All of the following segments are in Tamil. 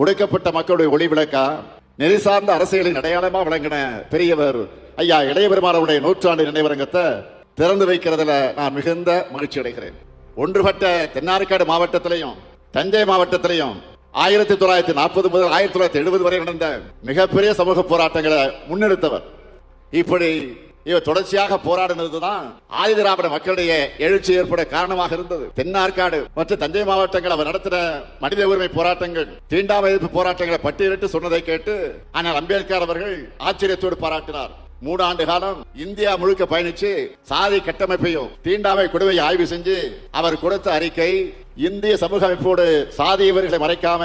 ஒடுக்கப்பட்ட மக்களுடைய ஒளி விளக்கா, நெறி சார்ந்த அரசியலின் அடையாளமா விளங்கின பெரியவர் ஐயா இளைய பெருமாளுடைய நூற்றாண்டு நினைவரங்கத்தை திறந்து வைக்கிறதுல நான் மிகுந்த மகிழ்ச்சி அடைகிறேன். ஒன்றுபட்ட தென்னார்காடு மாவட்டத்திலையும் தஞ்சை மாவட்டத்திலையும் 1940 முதல் 1970 வரை நடந்த மிகப்பெரிய சமூக போராட்டங்களை முன்னெடுத்தவர். இப்படி இவர் தொடர்ச்சியாக போராடினதுதான் ஆதி திராவிட மக்களுடைய எழுச்சி ஏற்பட காரணமாக இருந்தது. தென்னார்காடு மற்றும் தஞ்சை மாவட்டங்கள் அவர் நடத்தின மனித உரிமை போராட்டங்கள், தீண்டாமை எதிர்ப்பு போராட்டங்களை பட்டியலிட்டு சொன்னதை கேட்டு ஆனால் அம்பேத்கர் அவர்கள் ஆச்சரியத்தோடு பாராட்டினார். 3 ஆண்டு காலம் இந்தியா முழுக்க பயணிச்சு சாதி கட்டமைப்பையும் தீண்டாமை கொடுமையை ஆய்வு செஞ்சு அவர் கொடுத்த அறிக்கை இந்திய சமூக அமைப்போடு சாதி இவர்களை மறைக்காம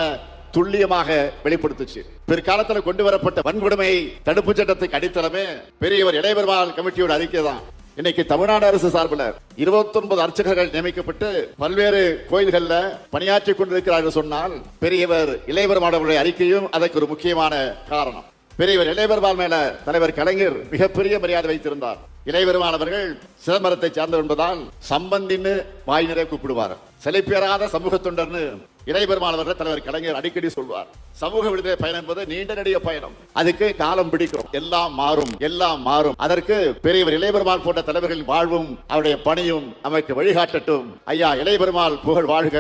துல்லியமாக வெளிப்படுத்துச்சு. பிற்காலத்தில் கொண்டு வரப்பட்ட வன்கொடுமை தடுப்பு சட்டத்துக்கு அடித்தளமே பெரியவர் இளைய பெருமாள் கமிட்டியோட அறிக்கை தான். இன்னைக்கு தமிழ்நாடு அரசு சார்பில் 29 அர்ச்சகர்கள் நியமிக்கப்பட்டு பல்வேறு கோயில்கள்ல பணியாற்றி கொண்டிருக்கிறார்கள் சொன்னால் பெரியவர் இளைய பெருமாளுடைய அறிக்கையும் அதற்கு ஒரு முக்கியமான காரணம். பெரியவர் இளைய பெருமாள் மேல தலைவர் கலைஞர் மிகப்பெரிய மரியாதை வைத்திருந்தார். இளைய பெருமாள் அவர்கள் சிதம்பரத்தை சார்ந்தவர் என்பதால் சம்பந்தின்னு வாய் நிறைய கூப்பிடுவார். செழிப்பேறாத சமூக தொண்டர்னு இளைய பெருமாள் அவர்கள் தலைவர் கலைஞர் அடிக்கடி சொல்வார். சமூக விடுதலை பயணம் என்பது நீண்ட நெடிய பயணம். அதுக்கு காலம் பிடிக்கும். எல்லாம் மாறும், எல்லாம் மாறும். அதற்கு பெரியவர் இளைய பெருமாள் போன்ற தலைவர்களின் வாழ்வும் அவருடைய பணியும் நமக்கு வழிகாட்டட்டும். ஐயா இளைய பெருமாள் புகழ் வாழ்க.